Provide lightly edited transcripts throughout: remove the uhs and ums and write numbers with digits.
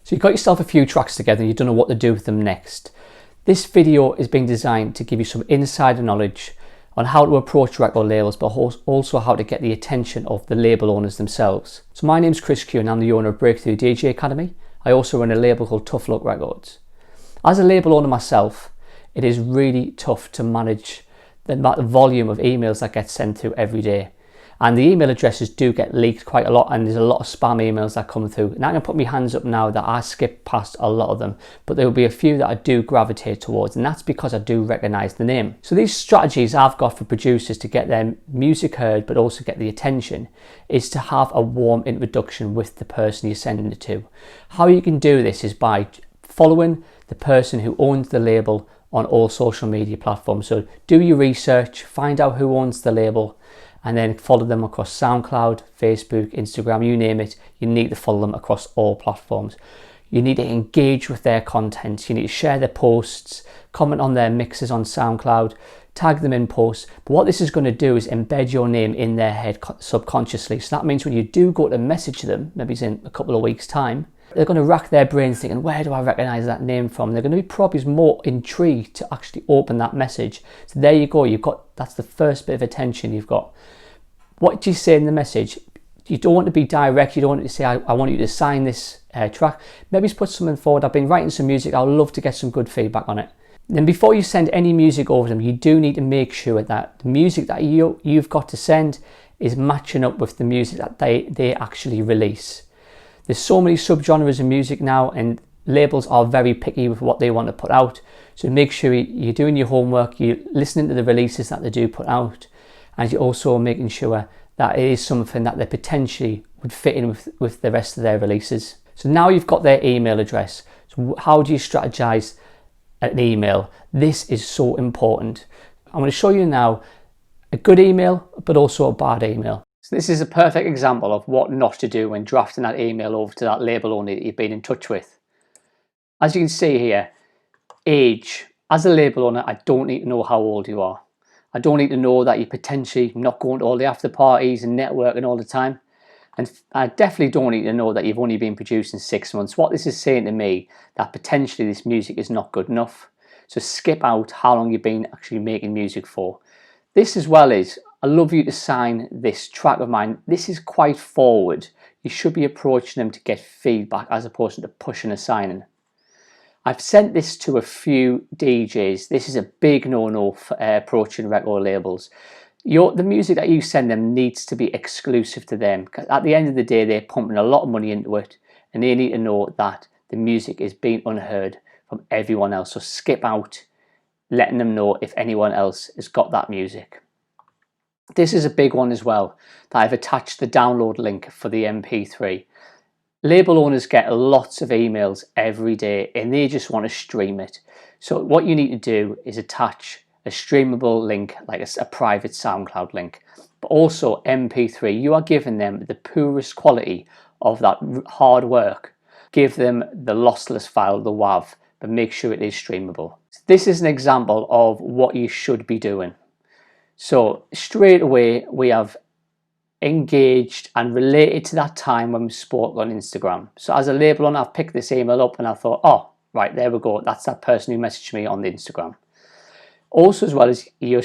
So you've got yourself a few tracks together and you don't know what to do with them next. This video is being designed to give you some insider knowledge on how to approach record labels, but also how to get the attention of the label owners themselves. So my name's Chris Q and I'm the owner of Breakthrough DJ Academy. I also run a label called Tough Luck Records. As a label owner myself, it is really tough to manage the volume of emails that get sent through every day. And the email addresses do get leaked quite a lot, and there's a lot of spam emails that come through. And I can put my hands up now that I skip past a lot of them, but there will be a few that I do gravitate towards, and that's because I do recognise the name. So these strategies I've got for producers to get their music heard, but also get the attention, is to have a warm introduction with the person you're sending it to. How you can do this is by following the person who owns the label on all social media platforms. So do your research, find out who owns the label, and then follow them across SoundCloud, Facebook, Instagram, you name it. You need to follow them across all platforms. You need to engage with their content. You need to share their posts, comment on their mixes on SoundCloud, tag them in posts. But what this is going to do is embed your name in their head subconsciously. So that means when you do go to message them, maybe it's in a couple of weeks' time, they're going to rack their brains thinking, where do I recognise that name from? They're going to be probably more intrigued to actually open that message. So there you go, that's the first bit of attention you've got. What do you say in the message? You don't want to be direct, you don't want to say, I want you to sign this track. Maybe put something forward, I've been writing some music, I'd love to get some good feedback on it. Then before you send any music over to them, you do need to make sure that the music that you've got to send is matching up with the music that they actually release. There's so many subgenres of music now, and labels are very picky with what they want to put out. So make sure you're doing your homework, you're listening to the releases that they do put out, and you're also making sure that it is something that they potentially would fit in with the rest of their releases. So now you've got their email address. So how do you strategize an email? This is so important. I'm going to show you now a good email, but also a bad email. So this is a perfect example of what not to do when drafting that email over to that label owner that you've been in touch with. As you can see here, age. As a label owner, I don't need to know how old you are. I don't need to know that you're potentially not going to all the after parties and networking all the time. And I definitely don't need to know that you've only been producing 6 months. What this is saying to me, that potentially this music is not good enough. So skip out how long you've been actually making music for. This as well is, I love you to sign this track of mine. This is quite forward. You should be approaching them to get feedback as opposed to pushing a signing. I've sent this to a few DJs. This is a big no-no for approaching record labels. The music that you send them needs to be exclusive to them, because at the end of the day, they're pumping a lot of money into it, and they need to know that the music is being unheard from everyone else. So skip out letting them know if anyone else has got that music. This is a big one as well, that I've attached the download link for the MP3. Label owners get lots of emails every day and they just want to stream it. So what you need to do is attach a streamable link, like a private SoundCloud link, but also MP3. You are giving them the purest quality of that hard work. Give them the lossless file, the WAV, but make sure it is streamable. This is an example of what you should be doing. So straight away we have engaged and related to that time when we spoke on Instagram. So as a label owner, I've picked this email up and I thought, oh, right, there we go. That's that person who messaged me on the Instagram. Also, as well as you're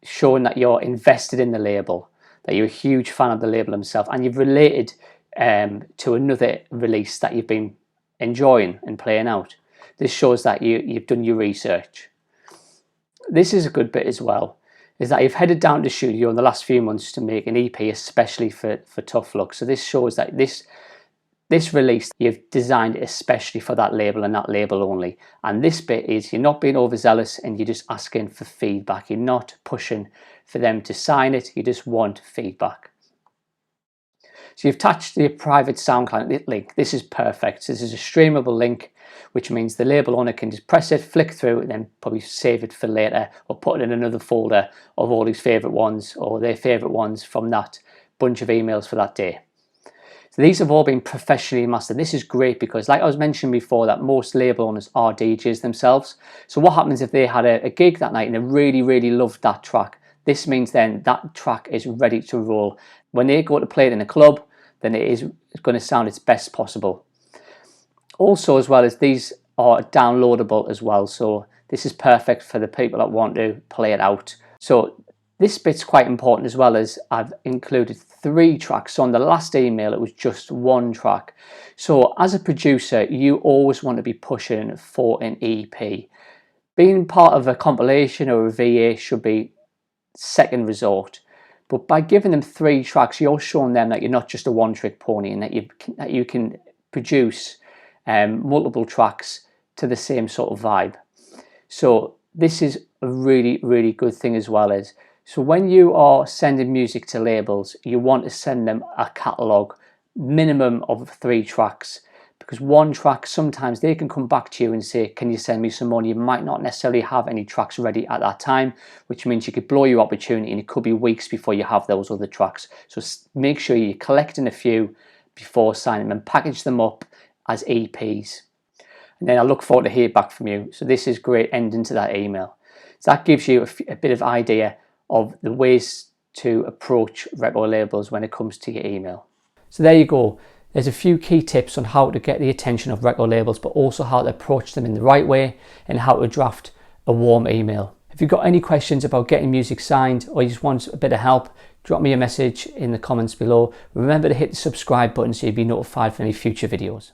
showing that you're invested in the label, that you're a huge fan of the label himself, and you've related to another release that you've been enjoying and playing out. This shows that you've done your research. This is a good bit as well, is that you've headed down to the studio in the last few months to make an EP especially for Tough Luck. So this shows that this release you've designed especially for that label and that label only. And this bit is you're not being overzealous and you're just asking for feedback. You're not pushing for them to sign it, you just want feedback. So you've attached the private SoundCloud link. This is perfect. This is a streamable link, which means the label owner can just press it, flick through, and then probably save it for later or put it in another folder of all his favorite ones or their favorite ones from that bunch of emails for that day. So these have all been professionally mastered. This is great because, like I was mentioning before, that most label owners are DJs themselves. So what happens if they had a gig that night and they really, really loved that track? This means then that track is ready to roll. When they go to play it in a club, then it is going to sound its best possible. Also, as well as these are downloadable as well, so this is perfect for the people that want to play it out. So this bit's quite important, as well as I've included 3 tracks. So on the last email it was just 1 track. So as a producer, you always want to be pushing for an EP. Being part of a compilation or a VA should be second resort. But by giving them 3 tracks, you're showing them that you're not just a one-trick pony, and that you can produce multiple tracks to the same sort of vibe. So this is a really, really good thing as well. As so when you are sending music to labels, you want to send them a catalogue minimum of 3 tracks, because 1 track, sometimes they can come back to you and say, can you send me some more? You might not necessarily have any tracks ready at that time, which means you could blow your opportunity, and it could be weeks before you have those other tracks. So make sure you're collecting a few before signing them and package them up as EPs. And then I look forward to hear back from you. So this is great ending to that email. So that gives you a bit of idea of the ways to approach record labels when it comes to your email. So there you go. There's a few key tips on how to get the attention of record labels, but also how to approach them in the right way and how to draft a warm email. If you've got any questions about getting music signed, or you just want a bit of help, drop me a message in the comments below. Remember to hit the subscribe button so you'll be notified for any future videos.